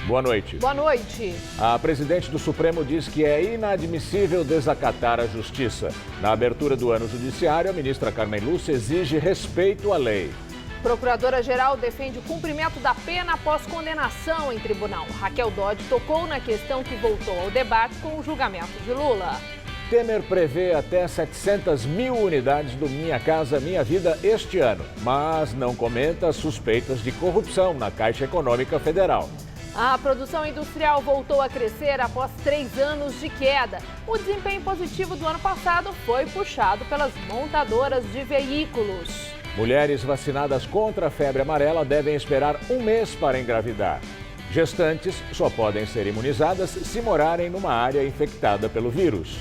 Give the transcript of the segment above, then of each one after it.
Boa noite. Boa noite. A presidente do Supremo diz que é inadmissível desacatar a justiça. Na abertura do ano judiciário, a ministra Carmen Lúcia exige respeito à lei. Procuradora-geral defende o cumprimento da pena após condenação em tribunal. Raquel Dodge tocou na questão que voltou ao debate com o julgamento de Lula. Temer prevê até 700 mil unidades do Minha Casa Minha Vida este ano, mas não comenta as suspeitas de corrupção na Caixa Econômica Federal. A produção industrial voltou a crescer após 3 anos de queda. O desempenho positivo do ano passado foi puxado pelas montadoras de veículos. Mulheres vacinadas contra a febre amarela devem esperar 1 mês para engravidar. Gestantes só podem ser imunizadas se morarem numa área infectada pelo vírus.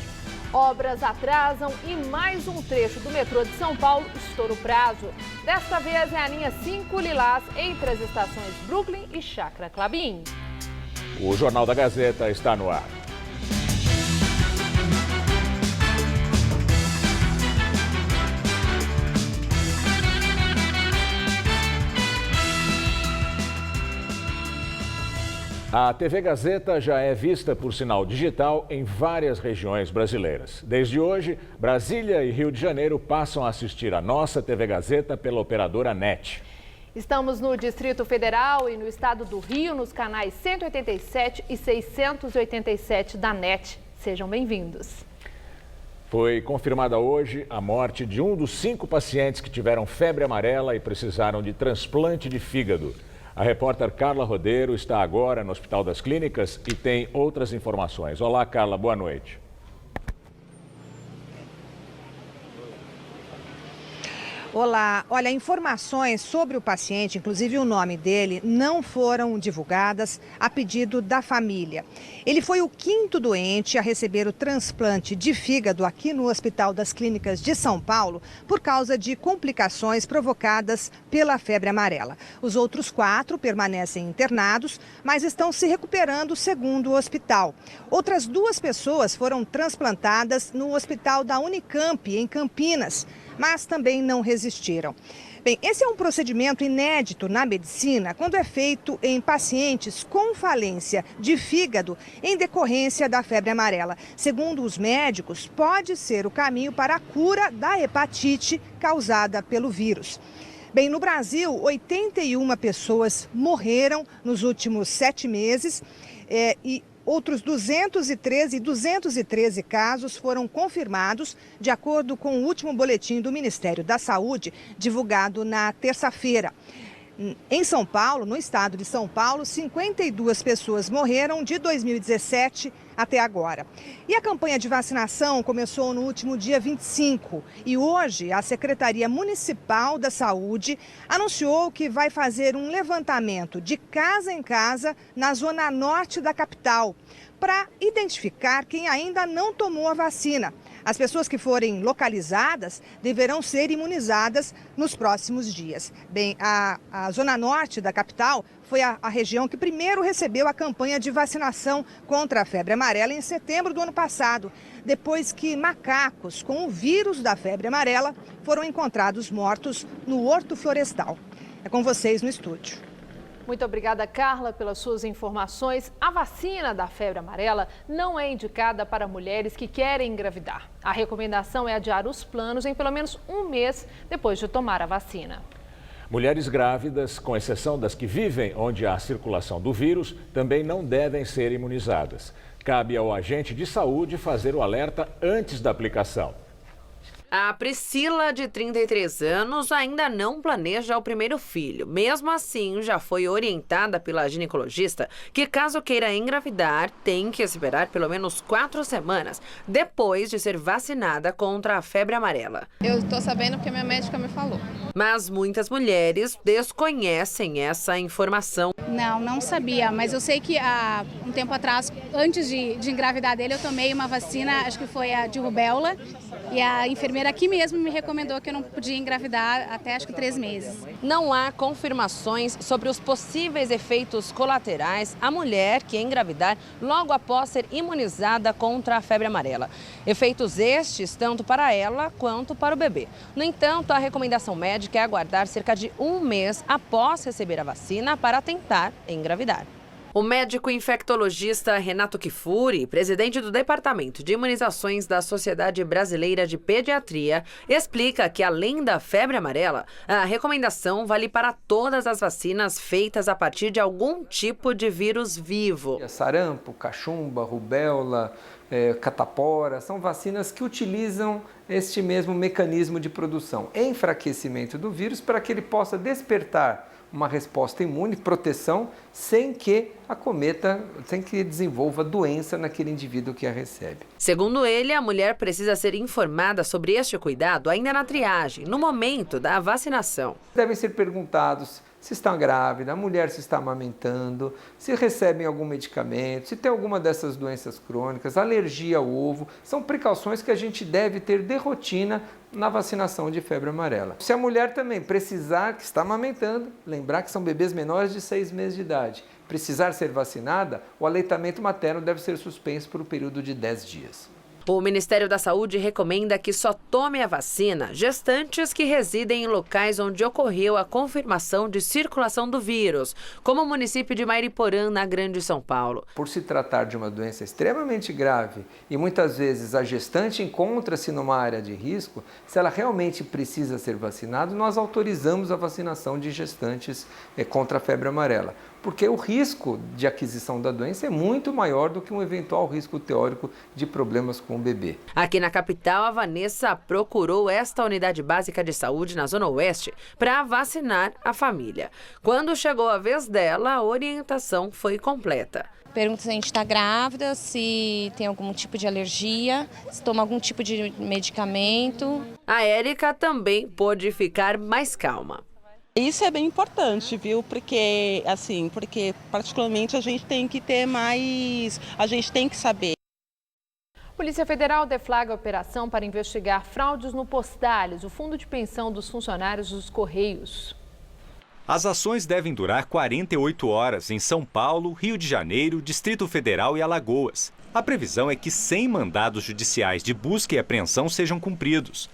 Obras atrasam e mais um trecho do metrô de São Paulo estoura o prazo. Desta vez é a linha 5 Lilás entre as estações Brooklyn e Chácara Clabin. O Jornal da Gazeta está no ar. A TV Gazeta já é vista por sinal digital em várias regiões brasileiras. Desde hoje, Brasília e Rio de Janeiro passam a assistir a nossa TV Gazeta pela operadora NET. Estamos no Distrito Federal e no estado do Rio, nos canais 187 e 687 da NET. Sejam bem-vindos. Foi confirmada hoje a morte de um dos 5 pacientes que tiveram febre amarela e precisaram de transplante de fígado. A repórter Carla Rodeiro está agora no Hospital das Clínicas e tem outras informações. Olá, Carla, boa noite. Olá, olha, informações sobre o paciente, inclusive o nome dele, não foram divulgadas a pedido da família. Ele foi o 5º doente a receber o transplante de fígado aqui no Hospital das Clínicas de São Paulo por causa de complicações provocadas pela febre amarela. Os outros 4 permanecem internados, mas estão se recuperando segundo o hospital. Outras 2 pessoas foram transplantadas no Hospital da Unicamp, em Campinas, mas também não resistiram. Bem, esse é um procedimento inédito na medicina quando é feito em pacientes com falência de fígado em decorrência da febre amarela. Segundo os médicos, pode ser o caminho para a cura da hepatite causada pelo vírus. Bem, no Brasil, 81 pessoas morreram nos últimos 7 meses e outros 213 casos foram confirmados, de acordo com o último boletim do Ministério da Saúde, divulgado na terça-feira. Em São Paulo, no estado de São Paulo, 52 pessoas morreram de 2017 até agora. E a campanha de vacinação começou no último dia 25 e hoje a Secretaria Municipal da Saúde anunciou que vai fazer um levantamento de casa em casa na zona norte da capital para identificar quem ainda não tomou a vacina. As pessoas que forem localizadas deverão ser imunizadas nos próximos dias. Bem, a zona norte da capital foi a região que primeiro recebeu a campanha de vacinação contra a febre amarela em setembro do ano passado, depois que macacos com o vírus da febre amarela foram encontrados mortos no Horto Florestal. É com vocês no estúdio. Muito obrigada, Carla, pelas suas informações. A vacina da febre amarela não é indicada para mulheres que querem engravidar. A recomendação é adiar os planos em pelo menos 1 mês depois de tomar a vacina. Mulheres grávidas, com exceção das que vivem onde há circulação do vírus, também não devem ser imunizadas. Cabe ao agente de saúde fazer o alerta antes da aplicação. A Priscila, de 33 anos, ainda não planeja o primeiro filho. Mesmo assim, já foi orientada pela ginecologista que, caso queira engravidar, tem que esperar pelo menos 4 semanas depois de ser vacinada contra a febre amarela. Eu estou sabendo porque minha médica me falou. Mas muitas mulheres desconhecem essa informação. Não sabia, mas eu sei que há um tempo atrás, antes de engravidar dele, eu tomei uma vacina, acho que foi a de rubéola, e a enfermeira aqui mesmo me recomendou que eu não podia engravidar até acho que 3 meses. Não há confirmações sobre os possíveis efeitos colaterais à mulher que engravidar logo após ser imunizada contra a febre amarela. Efeitos estes tanto para ela quanto para o bebê. No entanto, a recomendação médica é aguardar cerca de 1 mês após receber a vacina para tentar engravidar. O médico infectologista Renato Kifuri, presidente do Departamento de Imunizações da Sociedade Brasileira de Pediatria, explica que, além da febre amarela, a recomendação vale para todas as vacinas feitas a partir de algum tipo de vírus vivo. Sarampo, cachumba, rubéola, catapora, são vacinas que utilizam este mesmo mecanismo de produção, enfraquecimento do vírus para que ele possa despertar uma resposta imune, proteção, sem que acometa, sem que desenvolva doença naquele indivíduo que a recebe. Segundo ele, a mulher precisa ser informada sobre este cuidado ainda na triagem, no momento da vacinação. Devem ser perguntados se está grávida, a mulher se está amamentando, se recebem algum medicamento, se tem alguma dessas doenças crônicas, alergia ao ovo. São precauções que a gente deve ter de rotina na vacinação de febre amarela. Se a mulher também precisar, que está amamentando, lembrar que são bebês menores de 6 meses de idade, precisar ser vacinada, o aleitamento materno deve ser suspenso por um período de 10 dias. O Ministério da Saúde recomenda que só tome a vacina gestantes que residem em locais onde ocorreu a confirmação de circulação do vírus, como o município de Mairiporã, na Grande São Paulo. Por se tratar de uma doença extremamente grave e muitas vezes a gestante encontra-se numa área de risco, se ela realmente precisa ser vacinada, nós autorizamos a vacinação de gestantes contra a febre amarela. Porque o risco de aquisição da doença é muito maior do que um eventual risco teórico de problemas com o bebê. Aqui na capital, a Vanessa procurou esta unidade básica de saúde na Zona Oeste para vacinar a família. Quando chegou a vez dela, a orientação foi completa. Pergunta se a gente está grávida, se tem algum tipo de alergia, se toma algum tipo de medicamento. A Érica também pôde ficar mais calma. Isso é bem importante, viu? Porque particularmente a gente tem que ter mais, a gente tem que saber. Polícia Federal deflagra a operação para investigar fraudes no Postales, o fundo de pensão dos funcionários dos Correios. As ações devem durar 48 horas em São Paulo, Rio de Janeiro, Distrito Federal e Alagoas. A previsão é que 100 mandados judiciais de busca e apreensão sejam cumpridos.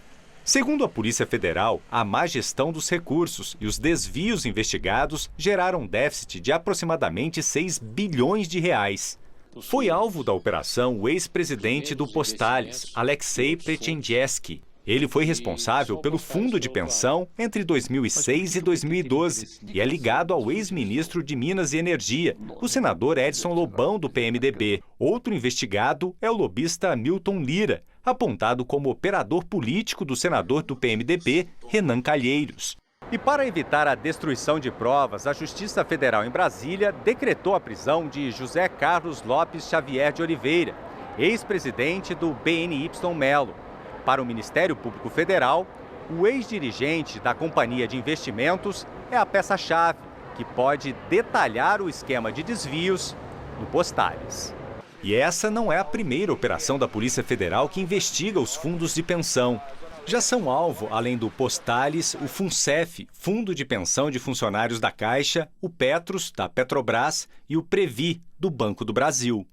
Segundo a Polícia Federal, a má gestão dos recursos e os desvios investigados geraram um déficit de aproximadamente 6 bilhões de reais. Foi alvo da operação o ex-presidente do Postales, Alexei Pretendieski. Ele foi responsável pelo fundo de pensão entre 2006 e 2012 e é ligado ao ex-ministro de Minas e Energia, o senador Edson Lobão, do PMDB. Outro investigado é o lobista Milton Lira, apontado como operador político do senador do PMDB, Renan Calheiros. E para evitar a destruição de provas, a Justiça Federal em Brasília decretou a prisão de José Carlos Lopes Xavier de Oliveira, ex-presidente do BNY Melo. Para o Ministério Público Federal, o ex-dirigente da Companhia de Investimentos é a peça-chave, que pode detalhar o esquema de desvios no Postales. E essa não é a primeira operação da Polícia Federal que investiga os fundos de pensão. Já são alvo, além do Postales, o FUNCEF, Fundo de Pensão de Funcionários da Caixa, o Petros, da Petrobras, e o Previ, do Banco do Brasil.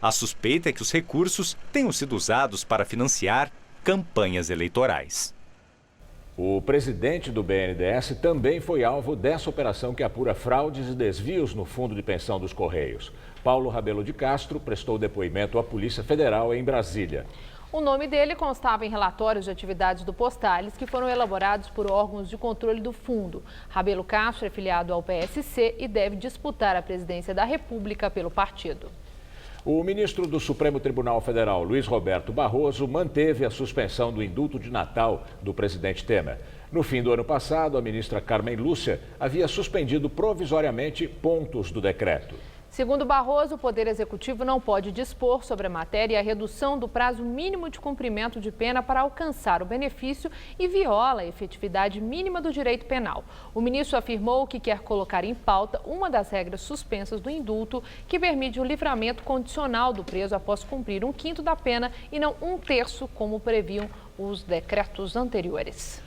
A suspeita é que os recursos tenham sido usados para financiar campanhas eleitorais. O presidente do BNDES também foi alvo dessa operação que apura fraudes e desvios no fundo de pensão dos Correios. Paulo Rabelo de Castro prestou depoimento à Polícia Federal em Brasília. O nome dele constava em relatórios de atividades do Postales que foram elaborados por órgãos de controle do fundo. Rabelo Castro é filiado ao PSC e deve disputar a presidência da República pelo partido. O ministro do Supremo Tribunal Federal, Luiz Roberto Barroso, manteve a suspensão do indulto de Natal do presidente Temer. No fim do ano passado, a ministra Carmen Lúcia havia suspendido provisoriamente pontos do decreto. Segundo Barroso, o Poder Executivo não pode dispor sobre a matéria e a redução do prazo mínimo de cumprimento de pena para alcançar o benefício e viola a efetividade mínima do direito penal. O ministro afirmou que quer colocar em pauta uma das regras suspensas do indulto, que permite o livramento condicional do preso após cumprir 1/5 da pena e não 1/3, como previam os decretos anteriores.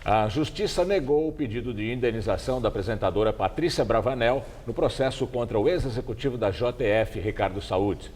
A Justiça negou o pedido de indenização da apresentadora Patrícia Bravanel no processo contra o ex-executivo da JF, Ricardo Saúde.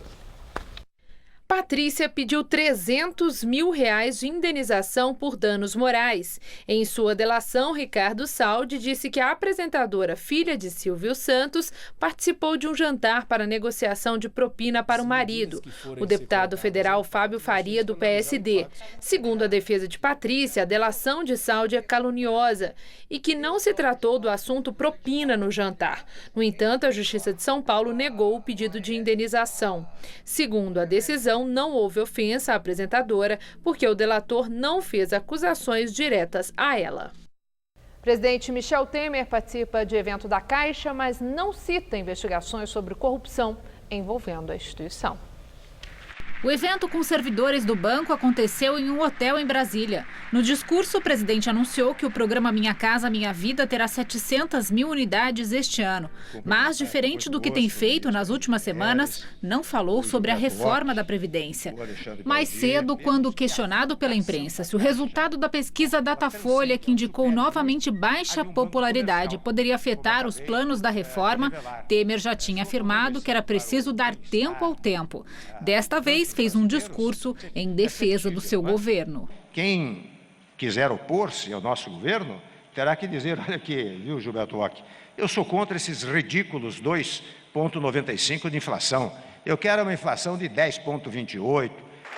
Patrícia pediu R$300 mil de indenização por danos morais. Em sua delação, Ricardo Saldi disse que a apresentadora, filha de Silvio Santos, participou de um jantar para negociação de propina para o marido, o deputado federal Fábio Faria, do PSD. Segundo a defesa de Patrícia, a delação de Saldi é caluniosa e que não se tratou do assunto propina no jantar. No entanto, a Justiça de São Paulo negou o pedido de indenização. Segundo a decisão, não houve ofensa à apresentadora porque o delator não fez acusações diretas a ela. Presidente Michel Temer participa de evento da Caixa, mas não cita investigações sobre corrupção envolvendo a instituição. O evento com servidores do banco aconteceu em um hotel em Brasília. No discurso, o presidente anunciou que o programa Minha Casa Minha Vida terá 700 mil unidades este ano. Mas, diferente do que tem feito nas últimas semanas, não falou sobre a reforma da Previdência. Mais cedo, quando questionado pela imprensa se o resultado da pesquisa Datafolha, que indicou novamente baixa popularidade, poderia afetar os planos da reforma, Temer já tinha afirmado que era preciso dar tempo ao tempo. Desta vez, fez um discurso em defesa do seu governo. Quem quiser opor-se ao nosso governo terá que dizer, olha aqui, viu, Gilberto Occhi, eu sou contra esses ridículos 2,95 de inflação. Eu quero uma inflação de 10,28.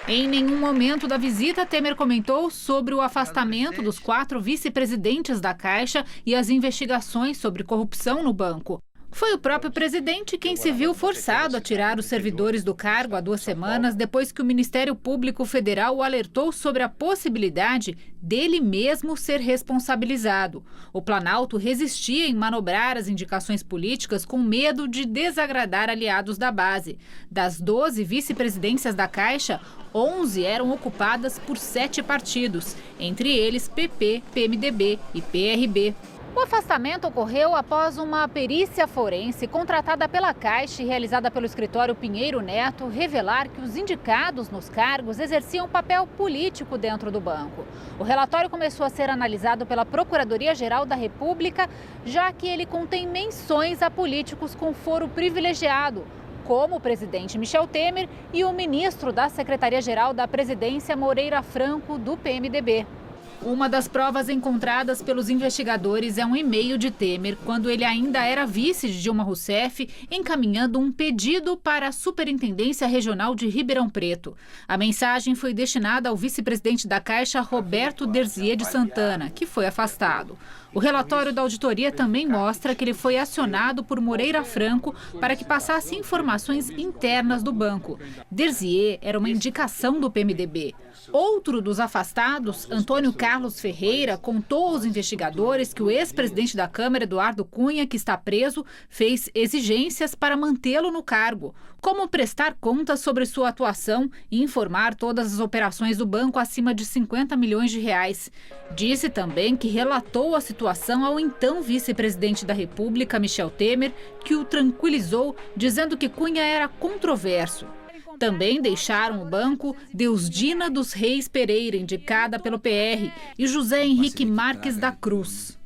Em nenhum momento da visita, Temer comentou sobre o afastamento dos 4 vice-presidentes da Caixa e as investigações sobre corrupção no banco. Foi o próprio presidente quem se viu forçado a tirar os servidores do cargo há 2 semanas, depois que o Ministério Público Federal o alertou sobre a possibilidade dele mesmo ser responsabilizado. O Planalto resistia em manobrar as indicações políticas com medo de desagradar aliados da base. Das 12 vice-presidências da Caixa, 11 eram ocupadas por 7 partidos, entre eles PP, PMDB e PRB. O afastamento ocorreu após uma perícia forense contratada pela Caixa e realizada pelo escritório Pinheiro Neto revelar que os indicados nos cargos exerciam papel político dentro do banco. O relatório começou a ser analisado pela Procuradoria-Geral da República, já que ele contém menções a políticos com foro privilegiado, como o presidente Michel Temer e o ministro da Secretaria-Geral da Presidência, Moreira Franco, do PMDB. Uma das provas encontradas pelos investigadores é um e-mail de Temer, quando ele ainda era vice de Dilma Rousseff, encaminhando um pedido para a Superintendência Regional de Ribeirão Preto. A mensagem foi destinada ao vice-presidente da Caixa, Roberto Derzier de Santana, que foi afastado. O relatório da auditoria também mostra que ele foi acionado por Moreira Franco para que passasse informações internas do banco. Derzier era uma indicação do PMDB. Outro dos afastados, Antônio Carlos Ferreira, contou aos investigadores que o ex-presidente da Câmara, Eduardo Cunha, que está preso, fez exigências para mantê-lo no cargo, como prestar contas sobre sua atuação e informar todas as operações do banco acima de 50 milhões de reais. Disse também que relatou a situação ao então vice-presidente da República, Michel Temer, que o tranquilizou, dizendo que Cunha era controverso. Também deixaram o banco Deusdina dos Reis Pereira, indicada pelo PR, e José Henrique Marques da Cruz.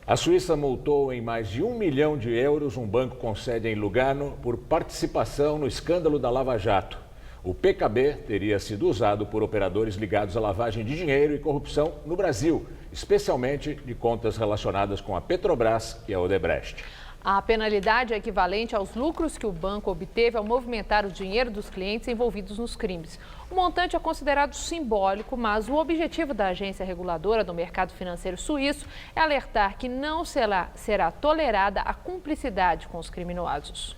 A Suíça multou em mais de 1 milhão de euros um banco com sede em Lugano por participação no escândalo da Lava Jato. O PKB teria sido usado por operadores ligados à lavagem de dinheiro e corrupção no Brasil, especialmente de contas relacionadas com a Petrobras e a Odebrecht. A penalidade é equivalente aos lucros que o banco obteve ao movimentar o dinheiro dos clientes envolvidos nos crimes. O montante é considerado simbólico, mas o objetivo da agência reguladora do mercado financeiro suíço é alertar que não será tolerada a cumplicidade com os criminosos.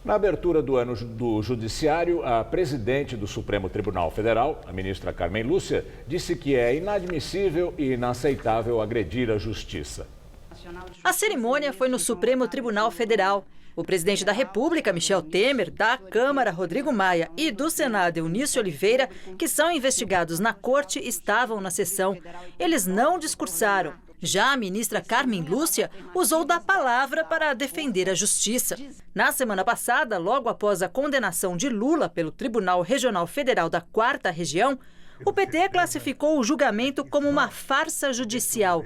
Na abertura do ano do Judiciário, a presidente do Supremo Tribunal Federal, a ministra Carmen Lúcia, disse que é inadmissível e inaceitável agredir a justiça. A cerimônia foi no Supremo Tribunal Federal. O presidente da República, Michel Temer, da Câmara, Rodrigo Maia, e do Senado, Eunício Oliveira, que são investigados na corte, estavam na sessão. Eles não discursaram. Já a ministra Carmen Lúcia usou da palavra para defender a justiça. Na semana passada, logo após a condenação de Lula pelo Tribunal Regional Federal da 4ª Região, o PT classificou o julgamento como uma farsa judicial.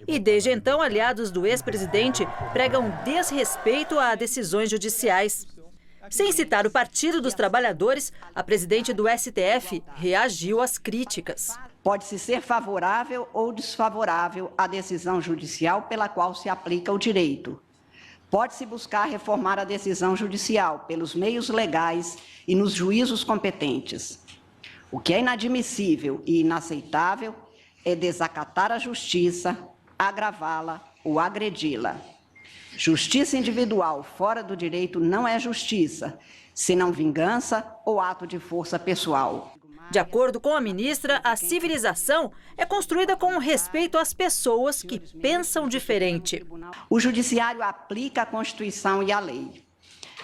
E desde então, aliados do ex-presidente pregam desrespeito a decisões judiciais. Sem citar o Partido dos Trabalhadores, a presidente do STF reagiu às críticas. Pode-se ser favorável ou desfavorável à decisão judicial pela qual se aplica o direito. Pode-se buscar reformar a decisão judicial pelos meios legais e nos juízos competentes. O que é inadmissível e inaceitável é desacatar a justiça, agravá-la ou agredi-la. Justiça individual fora do direito não é justiça, senão vingança ou ato de força pessoal. De acordo com a ministra, a civilização é construída com respeito às pessoas que pensam diferente. O judiciário aplica a Constituição e a lei.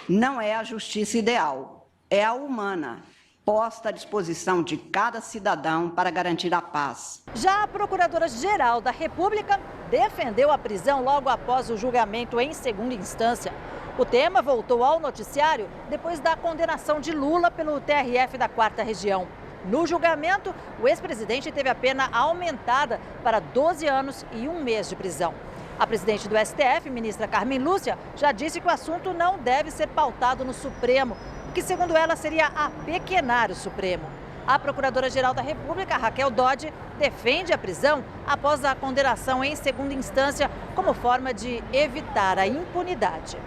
Não é a justiça ideal, é a humana, posta à disposição de cada cidadão para garantir a paz. Já a Procuradora-Geral da República defendeu a prisão logo após o julgamento em segunda instância. O tema voltou ao noticiário depois da condenação de Lula pelo TRF da 4ª Região. No julgamento, o ex-presidente teve a pena aumentada para 12 anos e 1 mês de prisão. A presidente do STF, ministra Carmen Lúcia, já disse que o assunto não deve ser pautado no Supremo, o que, segundo ela, seria apequenar o Supremo. A Procuradora-Geral da República, Raquel Dodge, defende a prisão após a condenação em segunda instância como forma de evitar a impunidade.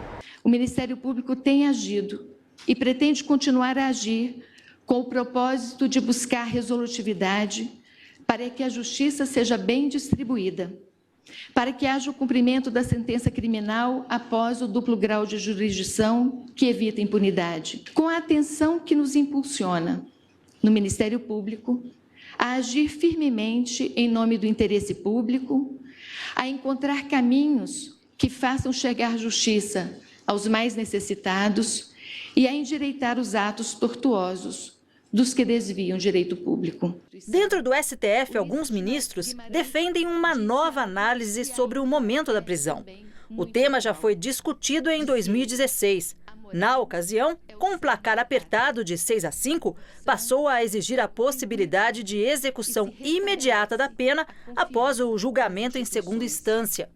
O Ministério Público tem agido e pretende continuar a agir com o propósito de buscar resolutividade para que a justiça seja bem distribuída, para que haja o cumprimento da sentença criminal após o duplo grau de jurisdição que evita impunidade, com a atenção que nos impulsiona, no Ministério Público, a agir firmemente em nome do interesse público, a encontrar caminhos que façam chegar justiça aos mais necessitados e a endireitar os atos tortuosos dos que desviam direito público. Dentro do STF, alguns ministros defendem uma nova análise sobre o momento da prisão. O tema já foi discutido em 2016. Na ocasião, com um placar apertado de 6-5, passou a exigir a possibilidade de execução imediata da pena após o julgamento em segunda instância.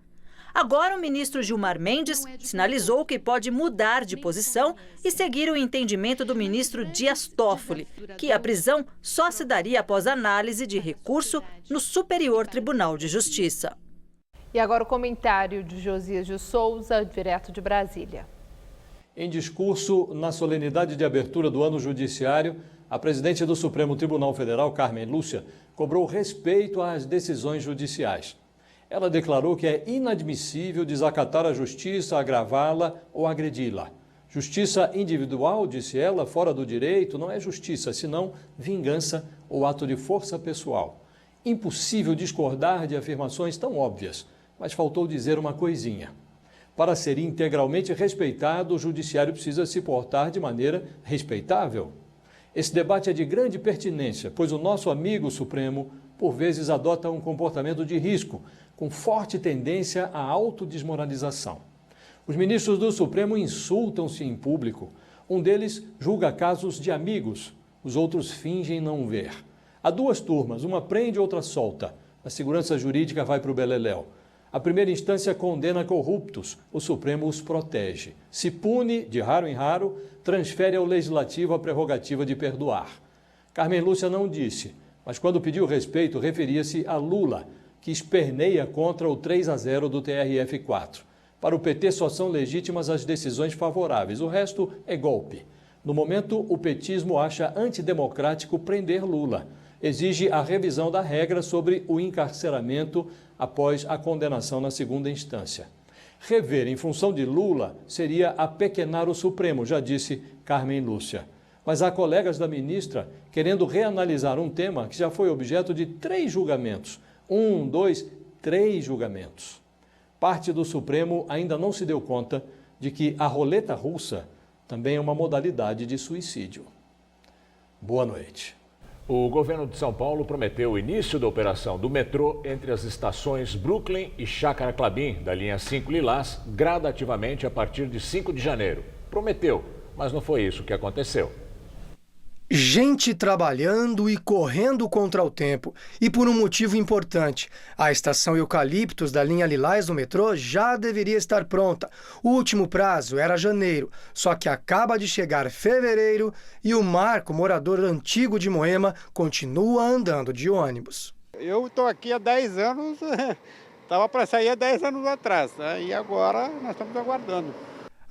Agora, o ministro Gilmar Mendes sinalizou que pode mudar de posição e seguir o entendimento do ministro Dias Toffoli, que a prisão só se daria após análise de recurso no Superior Tribunal de Justiça. E agora o comentário de Josias de Souza, direto de Brasília. Em discurso na solenidade de abertura do ano judiciário, a presidente do Supremo Tribunal Federal, Carmen Lúcia, cobrou respeito às decisões judiciais. Ela declarou que é inadmissível desacatar a justiça, agravá-la ou agredi-la. Justiça individual, disse ela, fora do direito, não é justiça, senão vingança ou ato de força pessoal. Impossível discordar de afirmações tão óbvias, mas faltou dizer uma coisinha. Para ser integralmente respeitado, o judiciário precisa se portar de maneira respeitável. Esse debate é de grande pertinência, pois o nosso amigo Supremo, por vezes, adota um comportamento de risco, com forte tendência à autodesmoralização. Os ministros do Supremo insultam-se em público. Um deles julga casos de amigos, os outros fingem não ver. Há duas turmas, uma prende, outra solta. A segurança jurídica vai para o beleléu. A primeira instância condena corruptos, o Supremo os protege. Se pune, de raro em raro, transfere ao Legislativo a prerrogativa de perdoar. Carmen Lúcia não disse, mas quando pediu respeito, referia-se a Lula, que esperneia contra o 3-0 do TRF4. Para o PT só são legítimas as decisões favoráveis, o resto é golpe. No momento, o petismo acha antidemocrático prender Lula. Exige a revisão da regra sobre o encarceramento após a condenação na segunda instância. Rever em função de Lula seria apequenar o Supremo, já disse Carmen Lúcia. Mas há colegas da ministra querendo reanalisar um tema que já foi objeto de 3 julgamentos. 1, 2, 3 julgamentos. Parte do Supremo ainda não se deu conta de que a roleta russa também é uma modalidade de suicídio. Boa noite. O governo de São Paulo prometeu o início da operação do metrô entre as estações Brooklyn e Chácara Clabim, da linha 5 Lilás, gradativamente a partir de 5 de janeiro. Prometeu, mas não foi isso que aconteceu. Gente trabalhando e correndo contra o tempo. E por um motivo importante. A estação Eucaliptos da linha Lilás do metrô já deveria estar pronta. O último prazo era janeiro, só que acaba de chegar fevereiro e o Marco, morador antigo de Moema, continua andando de ônibus. Eu estou aqui há 10 anos, estava para sair há 10 anos atrás, né? E agora nós estamos aguardando.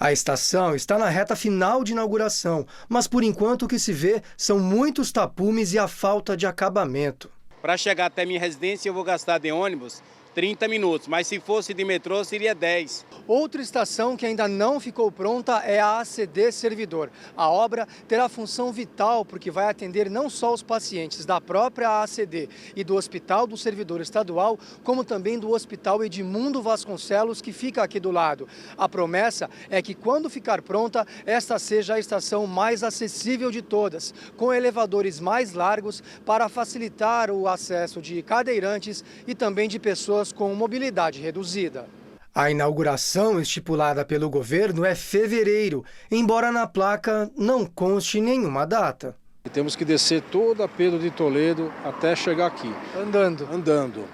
A estação está na reta final de inauguração, mas por enquanto o que se vê são muitos tapumes e a falta de acabamento. Para chegar até minha residência eu vou gastar de ônibus 30 minutos, mas se fosse de metrô seria 10. Outra estação que ainda não ficou pronta é a ACD Servidor. A obra terá função vital porque vai atender não só os pacientes da própria ACD e do Hospital do Servidor Estadual, como também do Hospital Edmundo Vasconcelos, que fica aqui do lado. A promessa é que quando ficar pronta, esta seja a estação mais acessível de todas, com elevadores mais largos para facilitar o acesso de cadeirantes e também de pessoas com mobilidade reduzida. A inauguração estipulada pelo governo é fevereiro, embora na placa não conste nenhuma data. Temos que descer toda a Pedro de Toledo até chegar aqui. Andando.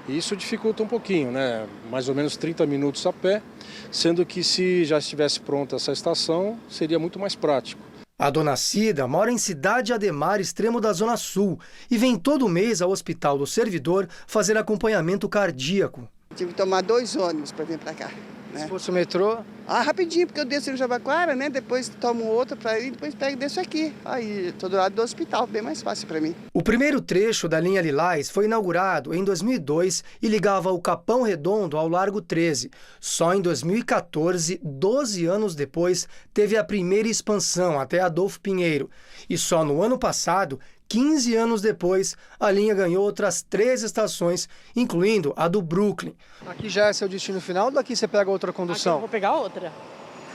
E isso dificulta um pouquinho, né? Mais ou menos 30 minutos a pé, sendo que se já estivesse pronta essa estação, seria muito mais prático. A dona Cida mora em Cidade Ademar, extremo da Zona Sul, e vem todo mês ao Hospital do Servidor fazer acompanhamento cardíaco. Tive que tomar 2 ônibus para vir para cá. Né? Se fosse o metrô? Rapidinho, porque eu desço no Jabaquara, né? Depois tomo outro para ir, depois pego e desço aqui. Aí, tô do lado do hospital, bem mais fácil para mim. O primeiro trecho da linha Lilás foi inaugurado em 2002 e ligava o Capão Redondo ao Largo 13. Só em 2014, 12 anos depois, teve a primeira expansão até Adolfo Pinheiro. E só no ano passado, 15 anos depois, a linha ganhou outras 3 estações, incluindo a do Brooklyn. Aqui já é seu destino final ou daqui você pega outra condução? Aqui eu vou pegar outra.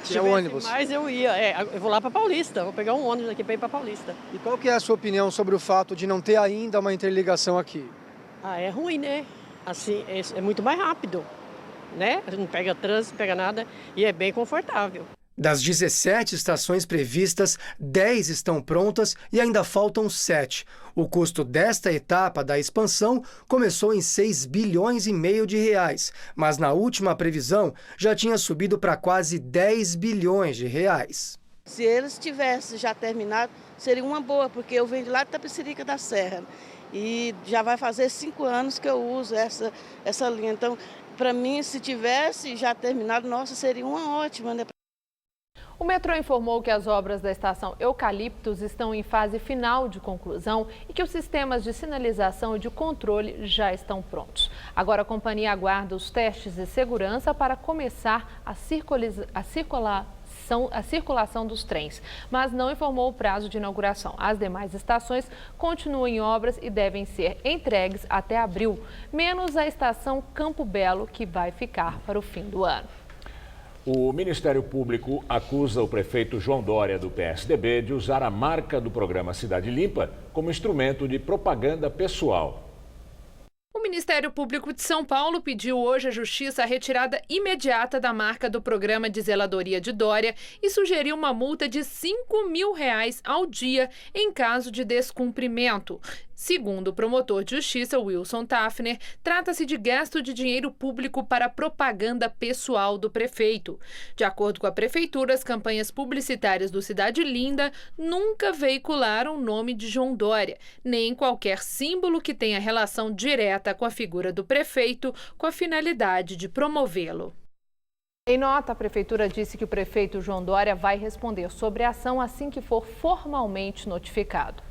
Que é o ônibus? Mas eu ia, eu vou lá para Paulista, vou pegar um ônibus aqui para ir para Paulista. E qual que é a sua opinião sobre o fato de não ter ainda uma interligação aqui? É ruim, né? Assim, é muito mais rápido, né? Não pega trânsito, não pega nada e é bem confortável. Das 17 estações previstas, 10 estão prontas e ainda faltam 7. O custo desta etapa da expansão começou em 6 bilhões e meio de reais, mas na última previsão já tinha subido para quase 10 bilhões de reais. Se eles tivessem já terminado, seria uma boa, porque eu venho de lá de Tapecerica da Serra e já vai fazer 5 anos que eu uso essa linha. Então, para mim, se tivesse já terminado, nossa, seria uma ótima, né? O metrô informou que as obras da estação Eucaliptos estão em fase final de conclusão e que os sistemas de sinalização e de controle já estão prontos. Agora a companhia aguarda os testes de segurança para começar a circulação dos trens, mas não informou o prazo de inauguração. As demais estações continuam em obras e devem ser entregues até abril, menos a estação Campo Belo, que vai ficar para o fim do ano. O Ministério Público acusa o prefeito João Dória, do PSDB, de usar a marca do programa Cidade Limpa como instrumento de propaganda pessoal. O Ministério Público de São Paulo pediu hoje à Justiça a retirada imediata da marca do programa de zeladoria de Dória e sugeriu uma multa de R$5 mil ao dia em caso de descumprimento. Segundo o promotor de justiça, Wilson Tafner, trata-se de gasto de dinheiro público para propaganda pessoal do prefeito. De acordo com a prefeitura, as campanhas publicitárias do Cidade Linda nunca veicularam o nome de João Dória, nem qualquer símbolo que tenha relação direta com a figura do prefeito, com a finalidade de promovê-lo. Em nota, a prefeitura disse que o prefeito João Dória vai responder sobre a ação assim que for formalmente notificado.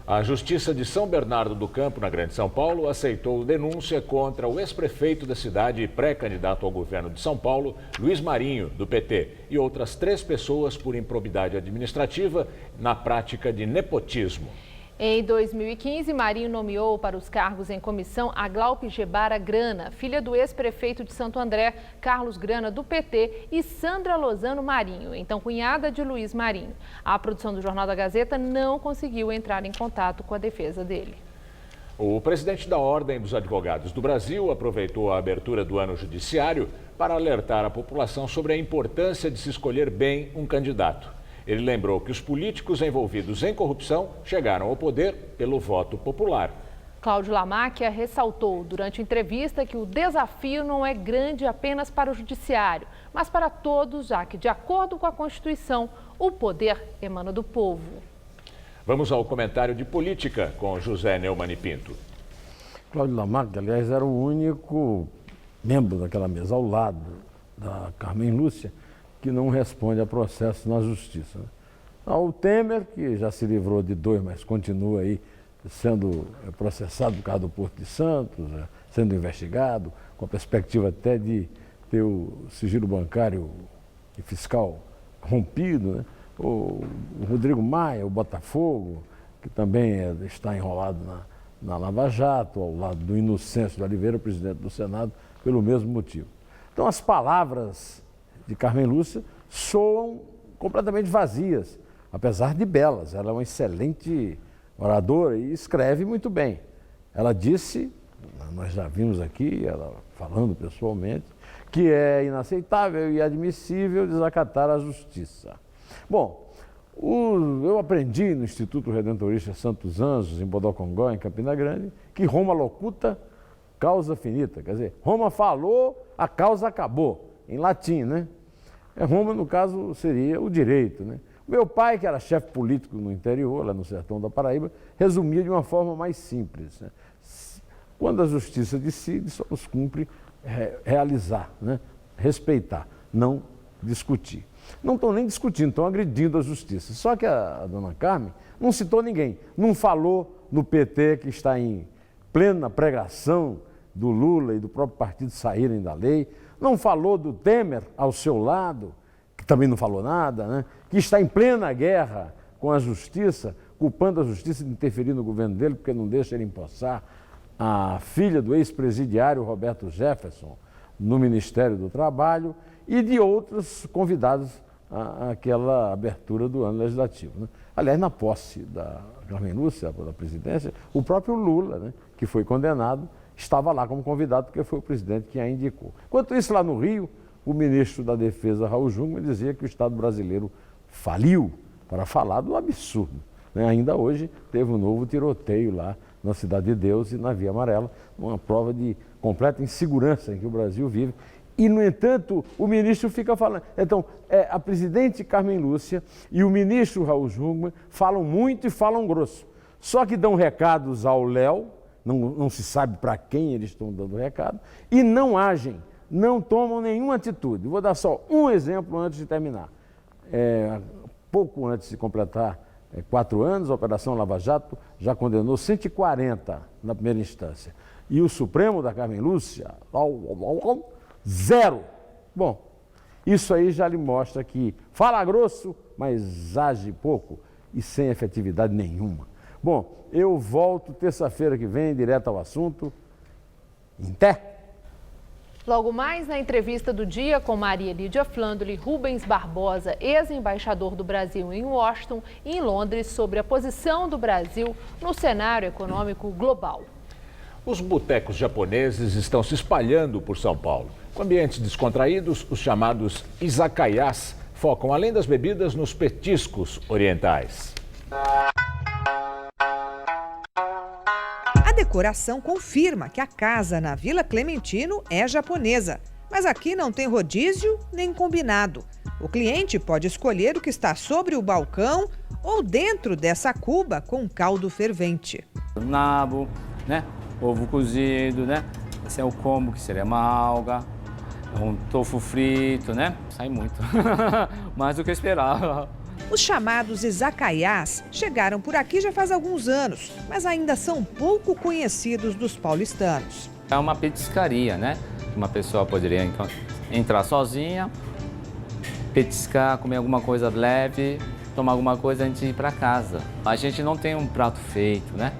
A Justiça de São Bernardo do Campo, na Grande São Paulo, aceitou denúncia contra o ex-prefeito da cidade e pré-candidato ao governo de São Paulo, Luiz Marinho, do PT, e outras 3 pessoas por improbidade administrativa na prática de nepotismo. Em 2015, Marinho nomeou para os cargos em comissão a Glaupe Gebara Grana, filha do ex-prefeito de Santo André, Carlos Grana, do PT, e Sandra Lozano Marinho, então cunhada de Luiz Marinho. A produção do Jornal da Gazeta não conseguiu entrar em contato com a defesa dele. O presidente da Ordem dos Advogados do Brasil aproveitou a abertura do ano judiciário para alertar a população sobre a importância de se escolher bem um candidato. Ele lembrou que os políticos envolvidos em corrupção chegaram ao poder pelo voto popular. Cláudio Lamáquia ressaltou durante a entrevista que o desafio não é grande apenas para o judiciário, mas para todos, já que, de acordo com a Constituição, o poder emana do povo. Vamos ao comentário de política com José Neumann e Pinto. Cláudio Lamáquia, aliás, era o único membro daquela mesa ao lado da Carmen Lúcia que não responde a processo na justiça. O Temer, que já se livrou de 2, mas continua aí sendo processado por causa do Porto de Santos, sendo investigado, com a perspectiva até de ter o sigilo bancário e fiscal rompido, né? O Rodrigo Maia, o Botafogo, que também está enrolado na Lava Jato, ao lado do Inocêncio de Oliveira, presidente do Senado, pelo mesmo motivo. Então as palavras de Carmen Lúcia soam completamente vazias, apesar de belas. Ela é uma excelente oradora e escreve muito bem. Ela disse, nós já vimos aqui, ela falando pessoalmente, que é inaceitável e admissível desacatar a justiça. Bom, eu aprendi no Instituto Redentorista Santos Anjos, em Bodocongó, em Campina Grande, que Roma locuta, causa finita. Quer dizer, Roma falou, a causa acabou, em latim, né? Roma, no caso, seria o direito, né? Meu pai, que era chefe político no interior, lá no sertão da Paraíba, resumia de uma forma mais simples, né? Quando a justiça decide, só nos cumpre realizar, né? Respeitar, não discutir. Não estão nem discutindo, estão agredindo a justiça. Só que a dona Carmen não citou ninguém, não falou no PT, que está em plena pregação do Lula e do próprio partido saírem da lei, não falou do Temer ao seu lado, que também não falou nada, né? Que está em plena guerra com a justiça, culpando a justiça de interferir no governo dele, porque não deixa ele empossar a filha do ex-presidiário Roberto Jefferson no Ministério do Trabalho e de outros convidados àquela abertura do ano legislativo, né? Aliás, na posse da Carmen Lúcia, da presidência, o próprio Lula, né, que foi condenado, estava lá como convidado, porque foi o presidente que a indicou. Enquanto isso, lá no Rio, o ministro da Defesa, Raul Jungmann, dizia que o Estado brasileiro faliu, para falar do absurdo, né? Ainda hoje teve um novo tiroteio lá na Cidade de Deus e na Via Amarela, uma prova de completa insegurança em que o Brasil vive. E, no entanto, o ministro fica falando. Então, a presidente Carmen Lúcia e o ministro Raul Jungmann falam muito e falam grosso. Só que dão recados ao Léo, não se sabe para quem eles estão dando recado, e não agem, não tomam nenhuma atitude. Vou dar só um exemplo antes de terminar. Pouco antes de completar 4 anos, a Operação Lava Jato já condenou 140 na primeira instância. E o Supremo da Carmen Lúcia, 0. Bom, isso aí já lhe mostra que fala grosso, mas age pouco e sem efetividade nenhuma. Bom, eu volto terça-feira que vem, direto ao assunto. Até! Logo mais, na entrevista do dia com Maria Lídia Flandoli, Rubens Barbosa, ex-embaixador do Brasil em Washington e em Londres, sobre a posição do Brasil no cenário econômico global. Os botecos japoneses estão se espalhando por São Paulo. Com ambientes descontraídos, os chamados izakayas focam, além das bebidas, nos petiscos orientais. A decoração confirma que a casa na Vila Clementino é japonesa, mas aqui não tem rodízio nem combinado. O cliente pode escolher o que está sobre o balcão ou dentro dessa cuba com caldo fervente. Nabo, né? Ovo cozido, né? Esse é o combo, que seria uma alga, um tofu frito, né? Sai muito, mais do que eu esperava. Os chamados izakayas chegaram por aqui já faz alguns anos, mas ainda são pouco conhecidos dos paulistanos. É uma petiscaria, né? Uma pessoa poderia entrar sozinha, petiscar, comer alguma coisa leve, tomar alguma coisa antes de ir para casa. A gente não tem um prato feito, né?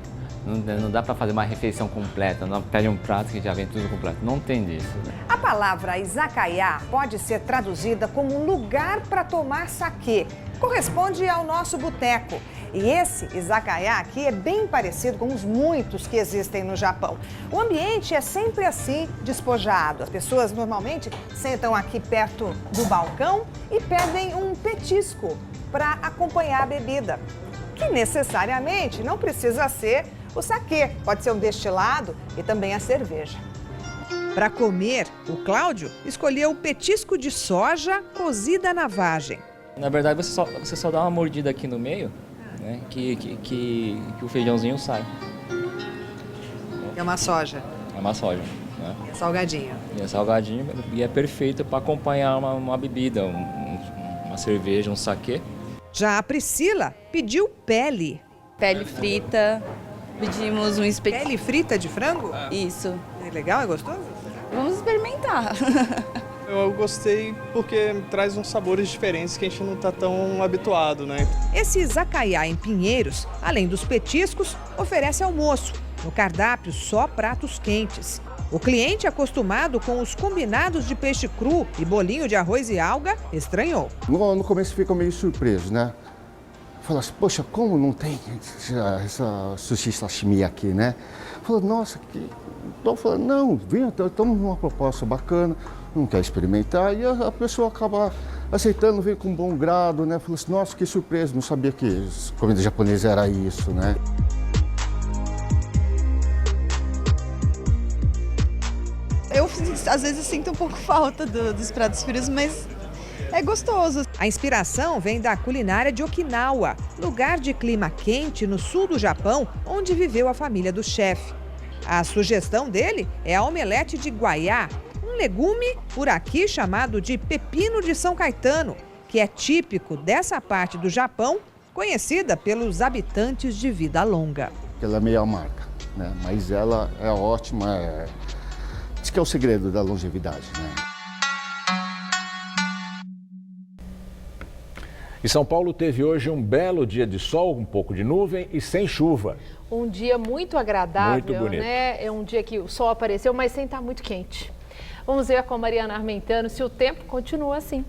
Não dá para fazer uma refeição completa, não pede um prato que já vem tudo completo, não tem disso. Né? A palavra izakaya pode ser traduzida como um lugar para tomar saquê. Corresponde ao nosso boteco. E esse izakaya aqui é bem parecido com os muitos que existem no Japão. O ambiente é sempre assim, despojado. As pessoas normalmente sentam aqui perto do balcão e pedem um petisco. para acompanhar a bebida, que necessariamente não precisa ser o saquê, pode ser um destilado e também a cerveja. Para comer, o Cláudio escolheu o petisco de soja cozida na vagem. Na verdade, você só dá uma mordida aqui no meio, né, que o feijãozinho sai. É uma soja. É uma soja. Né? E é salgadinho. E é salgadinho e é perfeito para acompanhar uma bebida, uma cerveja, um saquê. Já a Priscila pediu pele. Pele frita, pedimos um espetinho. Pele frita de frango? Isso. É legal, é gostoso? Vamos experimentar. Eu gostei porque traz uns sabores diferentes que a gente não está tão habituado, né? Esse Zacaiá em Pinheiros, além dos petiscos, oferece almoço. No cardápio, só pratos quentes. O cliente acostumado com os combinados de peixe cru e bolinho de arroz e alga estranhou. No começo fica meio surpreso, né? Fala assim, poxa, como não tem essa sushi sashimi aqui, né? Falou, nossa, que... Então eu falei, não, vem, estamos numa proposta bacana, não quer experimentar. E a pessoa acaba aceitando, vem com bom grado, né? Falou assim, nossa, que surpresa, não sabia que comida japonesa era isso, né? Eu, às vezes, sinto um pouco falta dos pratos frios, mas é gostoso. A inspiração vem da culinária de Okinawa, lugar de clima quente no sul do Japão, onde viveu a família do chefe. A sugestão dele é a omelete de guaiá, um legume por aqui chamado de pepino de São Caetano, que é típico dessa parte do Japão, conhecida pelos habitantes de vida longa. Ela é meio amarga, né? Mas ela é ótima, diz que é o segredo da longevidade, né? E São Paulo teve hoje um belo dia de sol, um pouco de nuvem e sem chuva. Um dia muito agradável, muito bonito, né? É um dia que o sol apareceu, mas sem estar muito quente. Vamos ver com a Mariana Armentano se o tempo continua assim.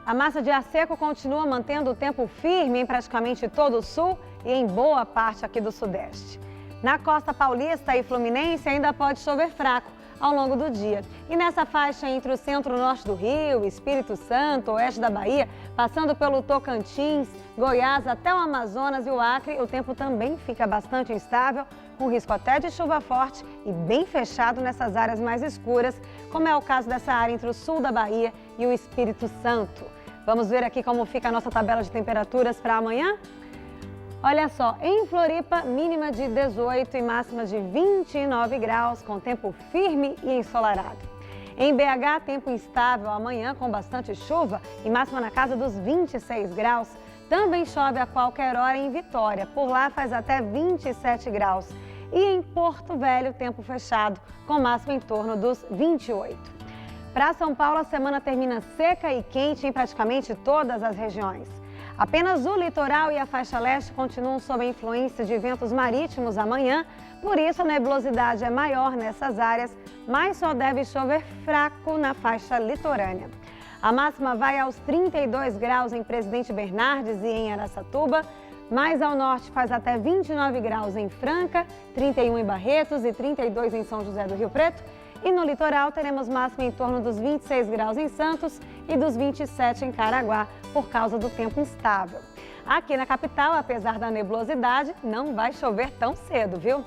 A massa de ar seco continua mantendo o tempo firme em praticamente todo o sul e em boa parte aqui do sudeste. Na costa paulista e fluminense ainda pode chover fraco ao longo do dia. E nessa faixa entre o centro-norte do Rio, Espírito Santo, oeste da Bahia, passando pelo Tocantins, Goiás até o Amazonas e o Acre, o tempo também fica bastante instável, com risco até de chuva forte e bem fechado nessas áreas mais escuras, como é o caso dessa área entre o sul da Bahia e o Espírito Santo. Vamos ver aqui como fica a nossa tabela de temperaturas para amanhã? Olha só, em Floripa, mínima de 18 e máxima de 29 graus, com tempo firme e ensolarado. Em BH, tempo instável amanhã, com bastante chuva e máxima na casa dos 26 graus. Também chove a qualquer hora em Vitória, por lá faz até 27 graus. E em Porto Velho, tempo fechado, com máxima em torno dos 28. Para São Paulo, a semana termina seca e quente em praticamente todas as regiões. Apenas o litoral e a faixa leste continuam sob a influência de ventos marítimos amanhã, por isso a nebulosidade é maior nessas áreas, mas só deve chover fraco na faixa litorânea. A máxima vai aos 32 graus em Presidente Bernardes e em Araçatuba, mais ao norte faz até 29 graus em Franca, 31 em Barretos e 32 em São José do Rio Preto. E no litoral teremos máxima em torno dos 26 graus em Santos e dos 27 em Caraguá, por causa do tempo instável. Aqui na capital, apesar da nebulosidade, não vai chover tão cedo, viu?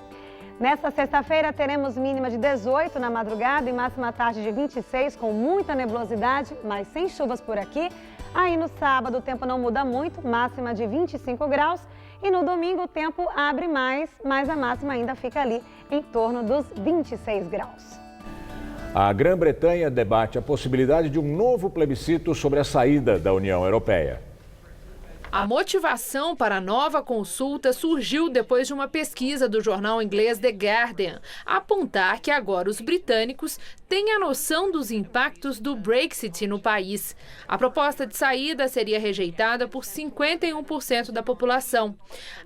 Nesta sexta-feira teremos mínima de 18 na madrugada e máxima à tarde de 26, com muita nebulosidade, mas sem chuvas por aqui. Aí no sábado o tempo não muda muito, máxima de 25 graus. E no domingo o tempo abre mais, mas a máxima ainda fica ali em torno dos 26 graus. A Grã-Bretanha debate a possibilidade de um novo plebiscito sobre a saída da União Europeia. A motivação para a nova consulta surgiu depois de uma pesquisa do jornal inglês The Guardian apontar que agora os britânicos têm a noção dos impactos do Brexit no país. A proposta de saída seria rejeitada por 51% da população.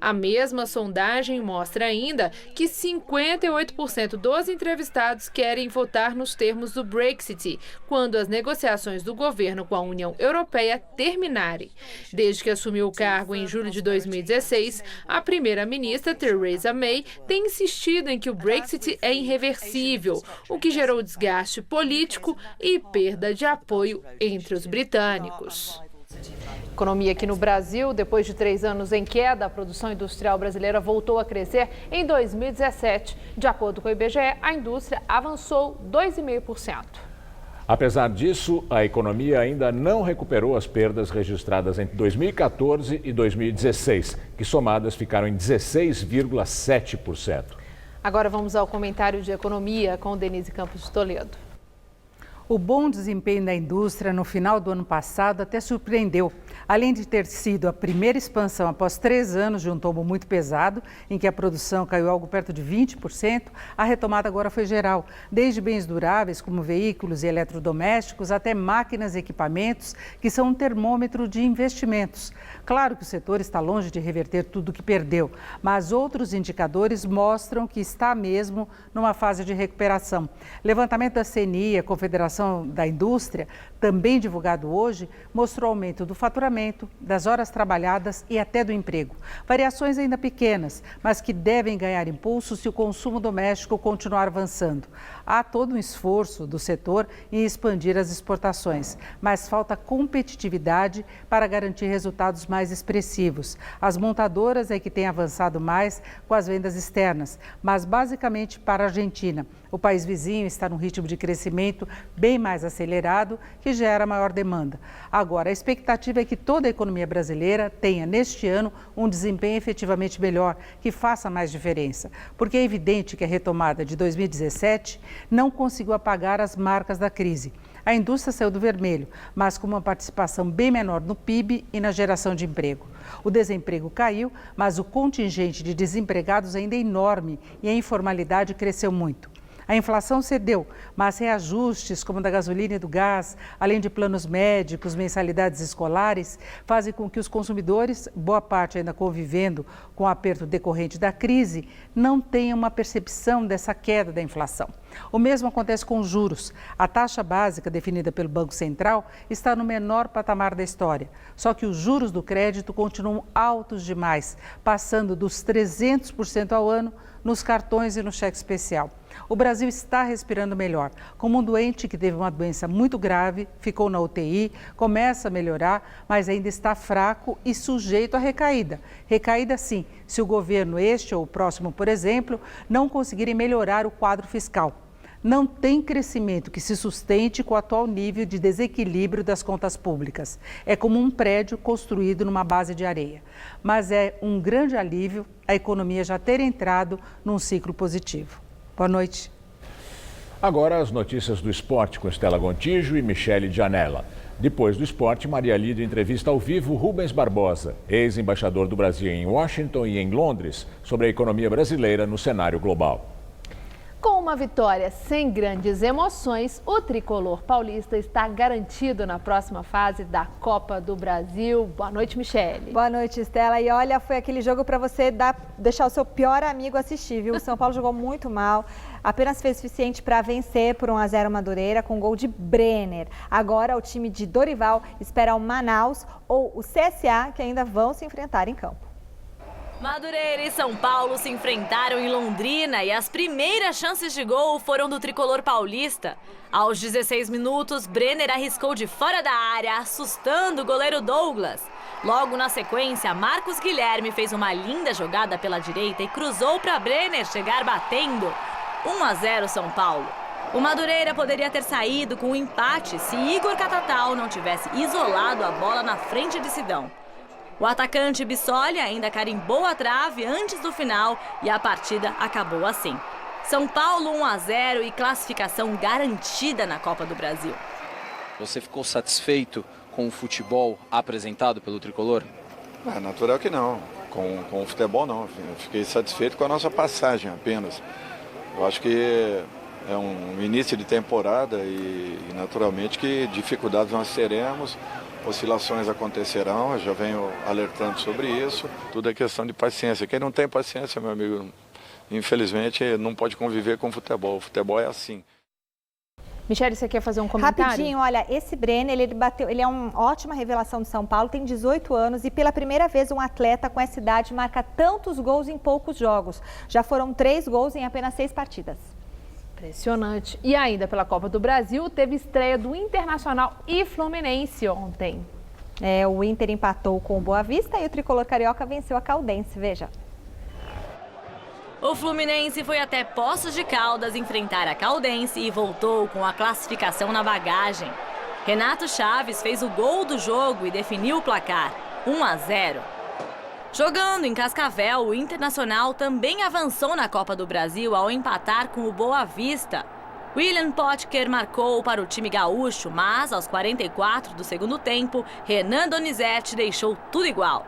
A mesma sondagem mostra ainda que 58% dos entrevistados querem votar nos termos do Brexit quando as negociações do governo com a União Europeia terminarem. Desde que assumiu assumiu o cargo em julho de 2016, a primeira-ministra Theresa May tem insistido em que o Brexit é irreversível, o que gerou desgaste político e perda de apoio entre os britânicos. Economia aqui no Brasil, depois de 3 anos em queda, a produção industrial brasileira voltou a crescer em 2017. De acordo com o IBGE, a indústria avançou 2,5%. Apesar disso, a economia ainda não recuperou as perdas registradas entre 2014 e 2016, que somadas ficaram em 16,7%. Agora vamos ao comentário de economia com Denise Campos de Toledo. O bom desempenho da indústria no final do ano passado até surpreendeu. Além de ter sido a primeira expansão após 3 anos de um tombo muito pesado, em que a produção caiu algo perto de 20%, a retomada agora foi geral, desde bens duráveis como veículos e eletrodomésticos até máquinas e equipamentos, que são um termômetro de investimentos. Claro que o setor está longe de reverter tudo o que perdeu, mas outros indicadores mostram que está mesmo numa fase de recuperação. Levantamento da CNI, a Confederação da Indústria, também divulgado hoje, mostrou aumento do faturamento, das horas trabalhadas e até do emprego. Variações ainda pequenas, mas que devem ganhar impulso se o consumo doméstico continuar avançando. Há todo um esforço do setor em expandir as exportações, mas falta competitividade para garantir resultados mais expressivos. As montadoras é que têm avançado mais com as vendas externas, mas basicamente para a Argentina. O país vizinho está num ritmo de crescimento bem mais acelerado, que gera maior demanda. Agora, a expectativa é que toda a economia brasileira tenha, neste ano, um desempenho efetivamente melhor, que faça mais diferença. Porque é evidente que a retomada de 2017 não conseguiu apagar as marcas da crise. A indústria saiu do vermelho, mas com uma participação bem menor no PIB e na geração de emprego. O desemprego caiu, mas o contingente de desempregados ainda é enorme e a informalidade cresceu muito. A inflação cedeu, mas reajustes como da gasolina e do gás, além de planos médicos, mensalidades escolares, fazem com que os consumidores, boa parte ainda convivendo com o aperto decorrente da crise, não tenham uma percepção dessa queda da inflação. O mesmo acontece com os juros. A taxa básica definida pelo Banco Central está no menor patamar da história. Só que os juros do crédito continuam altos demais, passando dos 300% ao ano nos cartões e no cheque especial. O Brasil está respirando melhor. Como um doente que teve uma doença muito grave, ficou na UTI, começa a melhorar, mas ainda está fraco e sujeito a recaída. Recaída sim, se o governo, este ou o próximo, por exemplo, não conseguirem melhorar o quadro fiscal. Não tem crescimento que se sustente com o atual nível de desequilíbrio das contas públicas. É como um prédio construído numa base de areia. Mas é um grande alívio a economia já ter entrado num ciclo positivo. Boa noite. Agora as notícias do esporte com Estela Gontijo e Michele Gianella. Depois do esporte, Maria Lídia entrevista ao vivo Rubens Barbosa, ex-embaixador do Brasil em Washington e em Londres, sobre a economia brasileira no cenário global. Com uma vitória sem grandes emoções, o tricolor paulista está garantido na próxima fase da Copa do Brasil. Boa noite, Michele. Boa noite, Estela. E olha, foi aquele jogo para você deixar o seu pior amigo assistir, viu? O São Paulo jogou muito mal, apenas fez suficiente para vencer por 1-0 Madureira com gol de Brenner. Agora o time de Dorival espera o Manaus ou o CSA, que ainda vão se enfrentar em campo. Madureira e São Paulo se enfrentaram em Londrina e as primeiras chances de gol foram do tricolor paulista. Aos 16 minutos, Brenner arriscou de fora da área, assustando o goleiro Douglas. Logo na sequência, Marcos Guilherme fez uma linda jogada pela direita e cruzou para Brenner chegar batendo. 1-0 São Paulo. O Madureira poderia ter saído com um empate se Igor Catatal não tivesse isolado a bola na frente de Sidão. O atacante Bissoli ainda carimbou a trave antes do final e a partida acabou assim. São Paulo 1-0 e classificação garantida na Copa do Brasil. Você ficou satisfeito com o futebol apresentado pelo tricolor? É natural que não. Com o futebol não. Eu fiquei satisfeito com a nossa passagem apenas. Eu acho que é um início de temporada e naturalmente que dificuldades nós teremos. Oscilações acontecerão, eu já venho alertando sobre isso. Tudo é questão de paciência. Quem não tem paciência, meu amigo, infelizmente não pode conviver com o futebol. O futebol é assim. Michele, você quer fazer um comentário? Rapidinho, olha, esse Brenner, ele é uma ótima revelação de São Paulo, tem 18 anos e pela primeira vez um atleta com essa idade marca tantos gols em poucos jogos. Já foram 3 gols em apenas 6 partidas. Impressionante. E ainda pela Copa do Brasil, teve estreia do Internacional e Fluminense ontem. O Inter empatou com o Boa Vista e o tricolor carioca venceu a Caldense, veja. O Fluminense foi até Poços de Caldas enfrentar a Caldense e voltou com a classificação na bagagem. Renato Chaves fez o gol do jogo e definiu o placar, 1-0. Jogando em Cascavel, o Internacional também avançou na Copa do Brasil ao empatar com o Boa Vista. William Potker marcou para o time gaúcho, mas aos 44 do segundo tempo, Renan Donizete deixou tudo igual.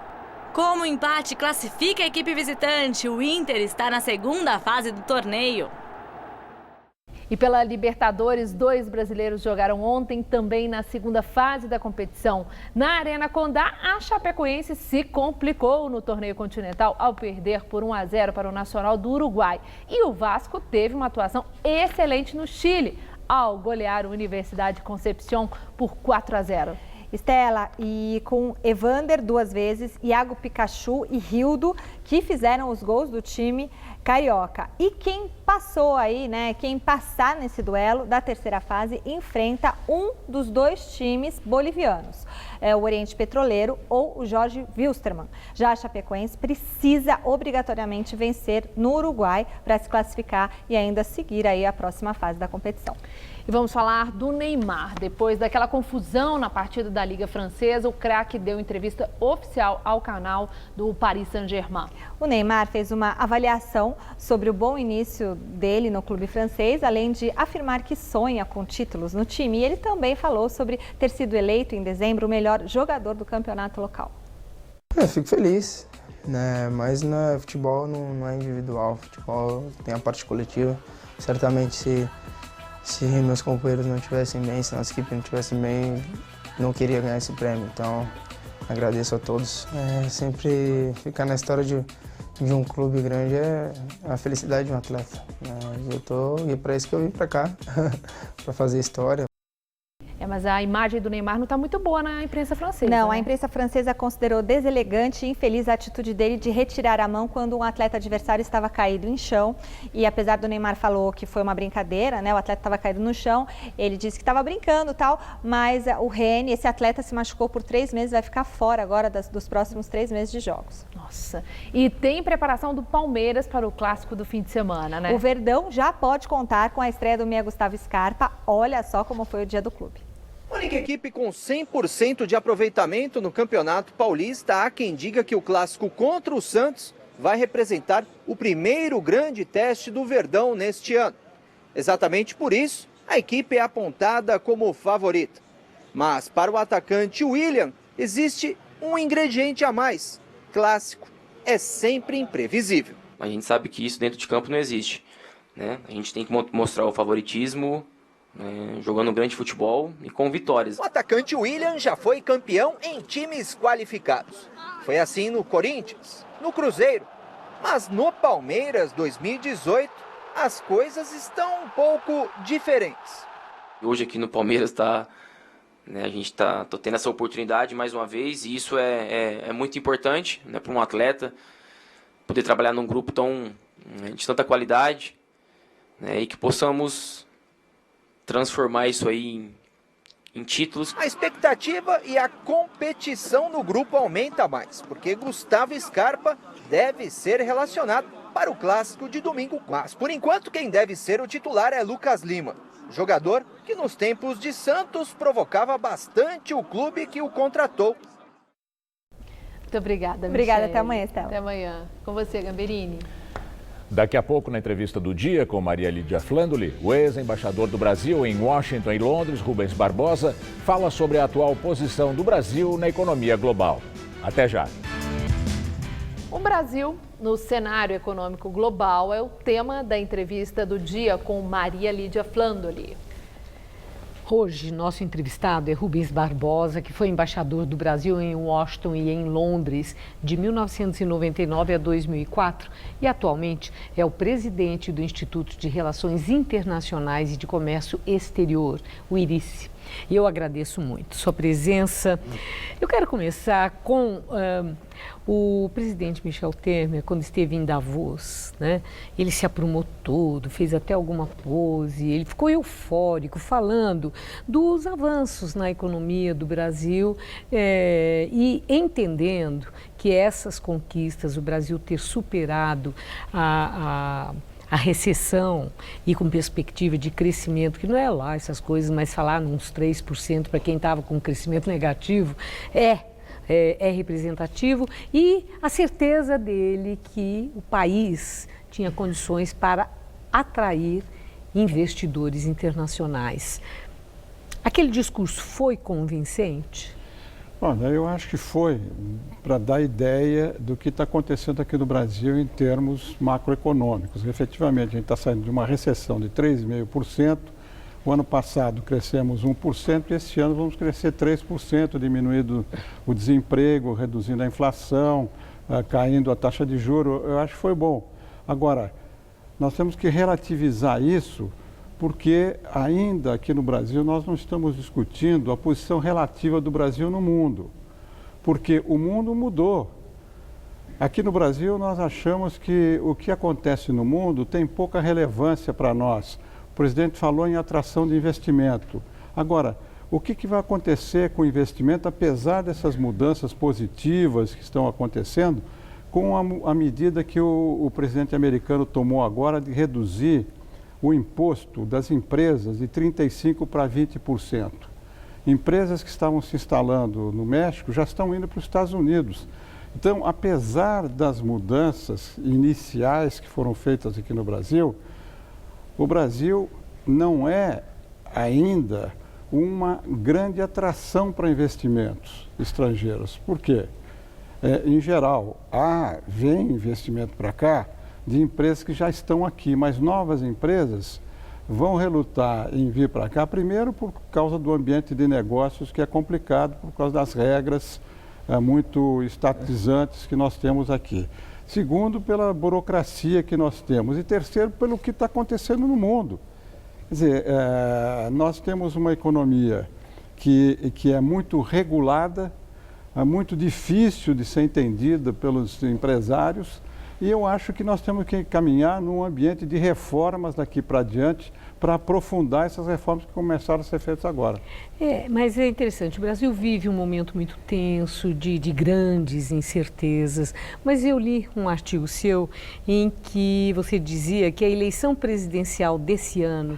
Como o empate classifica a equipe visitante, o Inter está na segunda fase do torneio. E pela Libertadores, 2 brasileiros jogaram ontem também na segunda fase da competição. Na Arena Condá, a Chapecoense se complicou no torneio continental ao perder por 1-0 para o Nacional do Uruguai. E o Vasco teve uma atuação excelente no Chile, ao golear a Universidade Concepción por 4-0. Estela, e com Evander 2 vezes, Iago Pikachu e Rildo, que fizeram os gols do time carioca. E quem passou aí, né, quem passar nesse duelo da terceira fase, enfrenta um dos 2 times bolivianos, o Oriente Petroleiro ou o Jorge Wilstermann. Já a Chapecoense precisa obrigatoriamente vencer no Uruguai para se classificar e ainda seguir aí a próxima fase da competição. E vamos falar do Neymar. Depois daquela confusão na partida da Liga Francesa, o craque deu entrevista oficial ao canal do Paris Saint-Germain. O Neymar fez uma avaliação sobre o bom início dele no clube francês, além de afirmar que sonha com títulos no time. E ele também falou sobre ter sido eleito em dezembro o melhor jogador do campeonato local. Fico feliz, né? Mas futebol não é individual, futebol tem a parte coletiva. Certamente se meus companheiros não estivessem bem, se nossa equipe não estivesse bem, não queria ganhar esse prêmio. Então, agradeço a todos. Sempre ficar na história de um clube grande é a felicidade de um atleta. E é para isso que eu vim para cá, para fazer história. Mas a imagem do Neymar não está muito boa na imprensa francesa. Não, né? A imprensa francesa considerou deselegante e infeliz a atitude dele de retirar a mão quando um atleta adversário estava caído em chão. E apesar do Neymar falou que foi uma brincadeira, né? O atleta estava caído no chão, ele disse que estava brincando e tal, mas o Rennes, esse atleta se machucou por 3 meses, vai ficar fora agora dos próximos 3 meses de jogos. Nossa, e tem preparação do Palmeiras para o clássico do fim de semana, né? O Verdão já pode contar com a estreia do meia Gustavo Scarpa, olha só como foi o dia do clube. Única equipe com 100% de aproveitamento no Campeonato Paulista, há quem diga que o clássico contra o Santos vai representar o primeiro grande teste do Verdão neste ano. Exatamente por isso, a equipe é apontada como favorita. Mas para o atacante William, existe um ingrediente a mais. Clássico é sempre imprevisível. A gente sabe que isso dentro de campo não existe, né? A gente tem que mostrar o favoritismo, jogando um grande futebol e com vitórias. O atacante William já foi campeão em times qualificados. Foi assim no Corinthians, no Cruzeiro, mas no Palmeiras 2018 as coisas estão um pouco diferentes. Hoje aqui no Palmeiras a gente tô tendo essa oportunidade mais uma vez e isso é muito importante, né, para um atleta poder trabalhar num grupo de tanta qualidade, né, e que possamos transformar isso aí em títulos. A expectativa e a competição no grupo aumenta mais, porque Gustavo Scarpa deve ser relacionado para o clássico de domingo. Mas, por enquanto, quem deve ser o titular é Lucas Lima, jogador que nos tempos de Santos provocava bastante o clube que o contratou. Muito obrigada, Michele. Obrigada, até amanhã, Estela. Até amanhã. Com você, Gamberini. Daqui a pouco, na entrevista do dia com Maria Lídia Flandoli, o ex-embaixador do Brasil em Washington e Londres, Rubens Barbosa, fala sobre a atual posição do Brasil na economia global. Até já. O Brasil no cenário econômico global é o tema da entrevista do dia com Maria Lídia Flandoli. Hoje, nosso entrevistado é Rubens Barbosa, que foi embaixador do Brasil em Washington e em Londres de 1999 a 2004 e atualmente é o presidente do Instituto de Relações Internacionais e de Comércio Exterior, o IRICE. E eu agradeço muito sua presença. Eu quero começar com o presidente Michel Temer, quando esteve em Davos, né? Ele se aprumou todo, fez até alguma pose, ele ficou eufórico, falando dos avanços na economia do Brasil e entendendo que essas conquistas, o Brasil ter superado a recessão e com perspectiva de crescimento, que não é lá essas coisas, mas falar uns 3% para quem estava com crescimento negativo é representativo, e a certeza dele que o país tinha condições para atrair investidores internacionais. Aquele discurso foi convincente? Olha, eu acho que foi para dar ideia do que está acontecendo aqui no Brasil em termos macroeconômicos. Efetivamente, a gente está saindo de uma recessão de 3,5%. O ano passado crescemos 1% e esse ano vamos crescer 3%, diminuindo o desemprego, reduzindo a inflação, caindo a taxa de juros. Eu acho que foi bom. Agora, nós temos que relativizar isso, porque ainda aqui no Brasil nós não estamos discutindo a posição relativa do Brasil no mundo, porque o mundo mudou. Aqui no Brasil nós achamos que o que acontece no mundo tem pouca relevância para nós. O presidente falou em atração de investimento. Agora, o que vai acontecer com o investimento, apesar dessas mudanças positivas que estão acontecendo, com a medida que o presidente americano tomou agora de reduzir o imposto das empresas de 35% para 20%. Empresas que estavam se instalando no México já estão indo para os Estados Unidos. Então, apesar das mudanças iniciais que foram feitas aqui no Brasil, o Brasil não é ainda uma grande atração para investimentos estrangeiros. Por quê? Em geral, vem investimento para cá de empresas que já estão aqui, mas novas empresas vão relutar em vir para cá, primeiro por causa do ambiente de negócios que é complicado, por causa das regras muito estatizantes que nós temos aqui. Segundo, pela burocracia que nós temos. E terceiro, pelo que está acontecendo no mundo. Quer dizer, nós temos uma economia que é muito regulada, muito difícil de ser entendida pelos empresários, e eu acho que nós temos que caminhar num ambiente de reformas daqui para diante para aprofundar essas reformas que começaram a ser feitas agora. Mas é interessante, o Brasil vive um momento muito tenso, de grandes incertezas, mas eu li um artigo seu em que você dizia que a eleição presidencial desse ano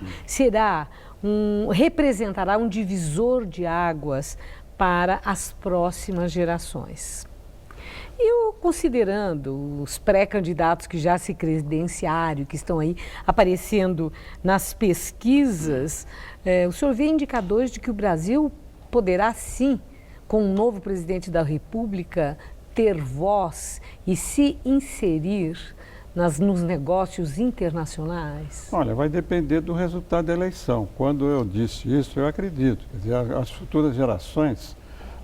representará um divisor de águas para as próximas gerações. E considerando os pré-candidatos que já se credenciaram, que estão aí aparecendo nas pesquisas, o senhor vê indicadores de que o Brasil poderá sim, com um novo presidente da República, ter voz e se inserir nos negócios internacionais? Olha, vai depender do resultado da eleição. Quando eu disse isso, eu acredito. Quer dizer, as futuras gerações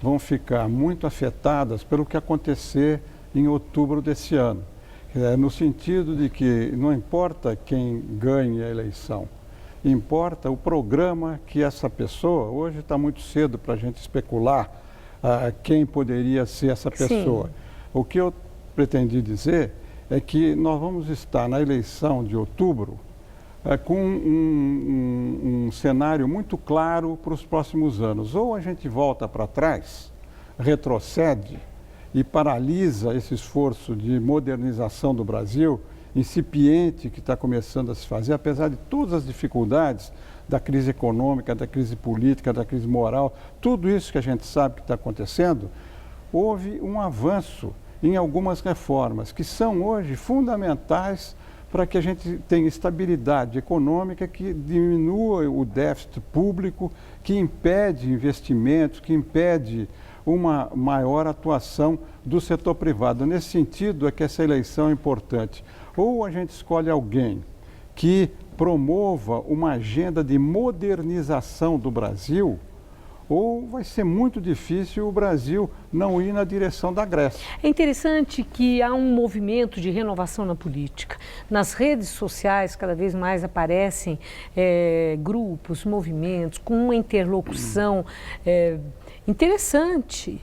vão ficar muito afetadas pelo que acontecer em outubro desse ano. No sentido de que não importa quem ganhe a eleição, importa o programa que essa pessoa, hoje está muito cedo para a gente especular quem poderia ser essa pessoa. Sim. O que eu pretendi dizer é que nós vamos estar na eleição de outubro com um cenário muito claro para os próximos anos. Ou a gente volta para trás, retrocede e paralisa esse esforço de modernização do Brasil, incipiente que está começando a se fazer, apesar de todas as dificuldades da crise econômica, da crise política, da crise moral, tudo isso que a gente sabe que está acontecendo, houve um avanço em algumas reformas que são hoje fundamentais para que a gente tenha estabilidade econômica, que diminua o déficit público, que impede investimentos, que impede uma maior atuação do setor privado. Nesse sentido é que essa eleição é importante. Ou a gente escolhe alguém que promova uma agenda de modernização do Brasil, ou vai ser muito difícil o Brasil não ir na direção da Grécia. É interessante que há um movimento de renovação na política. Nas redes sociais, cada vez mais aparecem grupos, movimentos com uma interlocução interessante,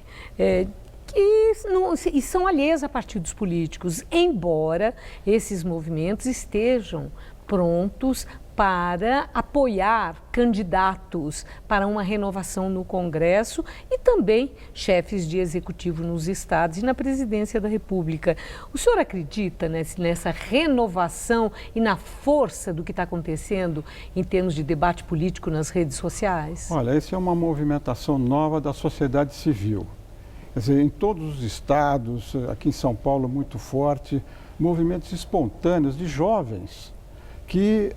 e são alheios a partidos políticos, embora esses movimentos estejam prontos para apoiar candidatos para uma renovação no Congresso e também chefes de executivo nos estados e na presidência da República. O senhor acredita nessa renovação e na força do que está acontecendo em termos de debate político nas redes sociais? Olha, essa é uma movimentação nova da sociedade civil. Quer dizer, em todos os estados, aqui em São Paulo muito forte, movimentos espontâneos de jovens que,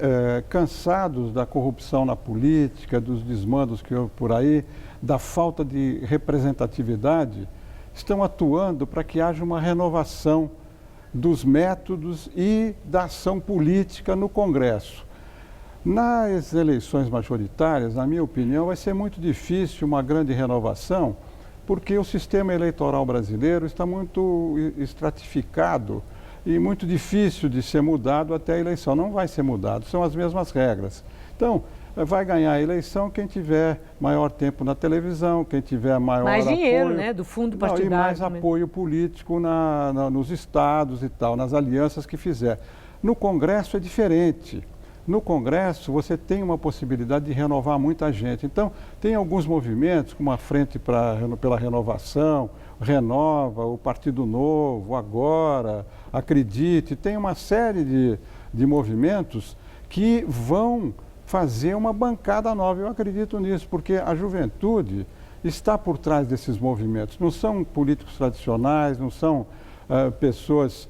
cansados da corrupção na política, dos desmandos que houve por aí, da falta de representatividade, estão atuando para que haja uma renovação dos métodos e da ação política no Congresso. Nas eleições majoritárias, na minha opinião, vai ser muito difícil uma grande renovação, porque o sistema eleitoral brasileiro está muito estratificado e muito difícil de ser mudado até a eleição. Não vai ser mudado, são as mesmas regras. Então, vai ganhar a eleição quem tiver maior tempo na televisão, quem tiver maior mais dinheiro, apoio, né, do fundo partidário. E mais apoio político nos estados e tal, nas alianças que fizer. No Congresso é diferente. No Congresso você tem uma possibilidade de renovar muita gente. Então, tem alguns movimentos, como a Frente pela Renovação, Renova, o Partido Novo, Agora, Acredite, tem uma série de movimentos que vão fazer uma bancada nova. Eu acredito nisso, porque a juventude está por trás desses movimentos. Não são políticos tradicionais, não são pessoas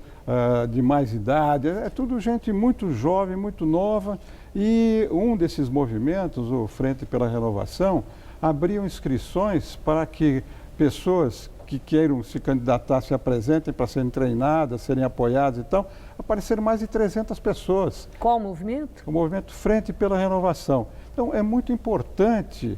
de mais idade, é tudo gente muito jovem, muito nova. E um desses movimentos, o Frente pela Renovação, abriu inscrições para que pessoas que queiram se candidatar se apresentem para serem treinadas, serem apoiadas e tal. Apareceram mais de 300 pessoas. Qual movimento? O movimento Frente pela Renovação. Então, é muito importante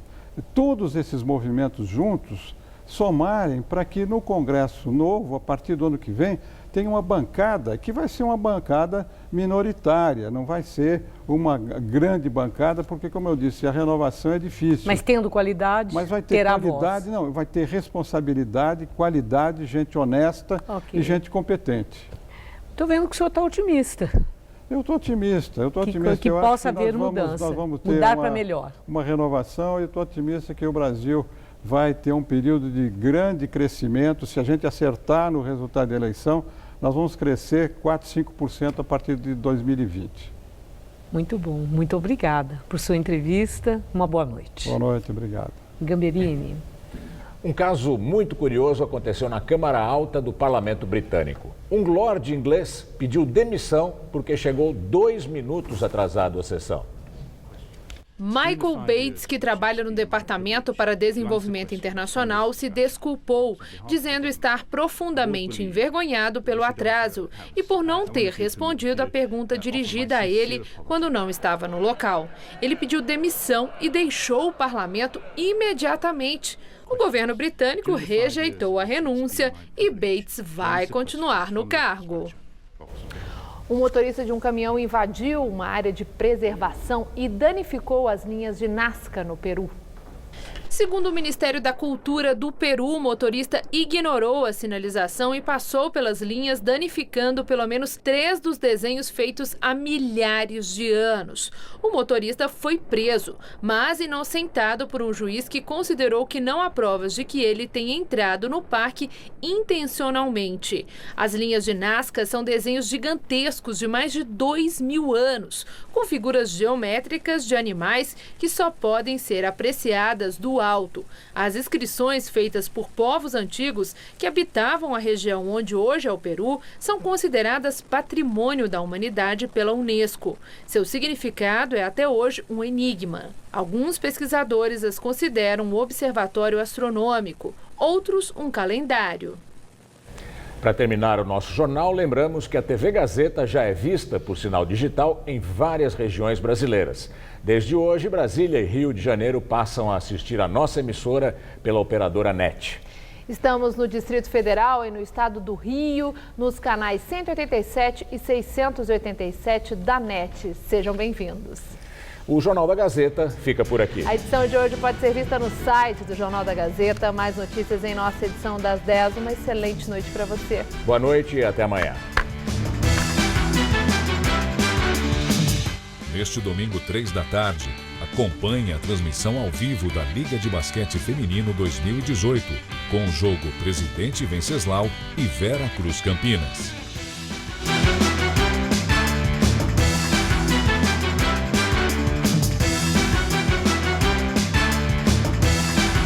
todos esses movimentos juntos somarem para que no Congresso novo, a partir do ano que vem, tenha uma bancada que vai ser uma bancada minoritária, não vai ser uma grande bancada, porque, como eu disse, a renovação é difícil. Mas tendo qualidade, mas vai ter qualidade, não, vai ter responsabilidade, qualidade, gente honesta e gente competente. Estou vendo que o senhor está otimista. Eu estou otimista, Que eu possa acho que haver mudança, nós vamos ter mudar para melhor. Uma renovação, e estou otimista que o Brasil vai ter um período de grande crescimento. Se a gente acertar no resultado da eleição, nós vamos crescer 4, 5% a partir de 2020. Muito bom, muito obrigada por sua entrevista. Uma boa noite. Boa noite, obrigado. Gamberini. Um caso muito curioso aconteceu na Câmara Alta do Parlamento Britânico. Um lorde inglês pediu demissão porque chegou 2 minutos atrasado à sessão. Michael Bates, que trabalha no Departamento para Desenvolvimento Internacional, se desculpou, dizendo estar profundamente envergonhado pelo atraso e por não ter respondido à pergunta dirigida a ele quando não estava no local. Ele pediu demissão e deixou o parlamento imediatamente. O governo britânico rejeitou a renúncia e Bates vai continuar no cargo. Um motorista de um caminhão invadiu uma área de preservação e danificou as linhas de Nazca, no Peru. Segundo o Ministério da Cultura do Peru, o motorista ignorou a sinalização e passou pelas linhas, danificando pelo menos 3 dos desenhos feitos há milhares de anos. O motorista foi preso, mas inocentado por um juiz que considerou que não há provas de que ele tenha entrado no parque intencionalmente. As linhas de Nazca são desenhos gigantescos de mais de 2.000 anos, com figuras geométricas de animais que só podem ser apreciadas do alto. As inscrições feitas por povos antigos que habitavam a região onde hoje é o Peru são consideradas patrimônio da humanidade pela Unesco. Seu significado é até hoje um enigma. Alguns pesquisadores as consideram um observatório astronômico, outros um calendário. Para terminar o nosso jornal, lembramos que a TV Gazeta já é vista por sinal digital em várias regiões brasileiras. Desde hoje, Brasília e Rio de Janeiro passam a assistir a nossa emissora pela operadora NET. Estamos no Distrito Federal e no estado do Rio, nos canais 187 e 687 da NET. Sejam bem-vindos. O Jornal da Gazeta fica por aqui. A edição de hoje pode ser vista no site do Jornal da Gazeta. Mais notícias em nossa edição das 10. Uma excelente noite para você. Boa noite e até amanhã. Neste domingo, 3 da tarde, acompanhe a transmissão ao vivo da Liga de Basquete Feminino 2018, com o jogo Presidente Venceslau e Vera Cruz Campinas.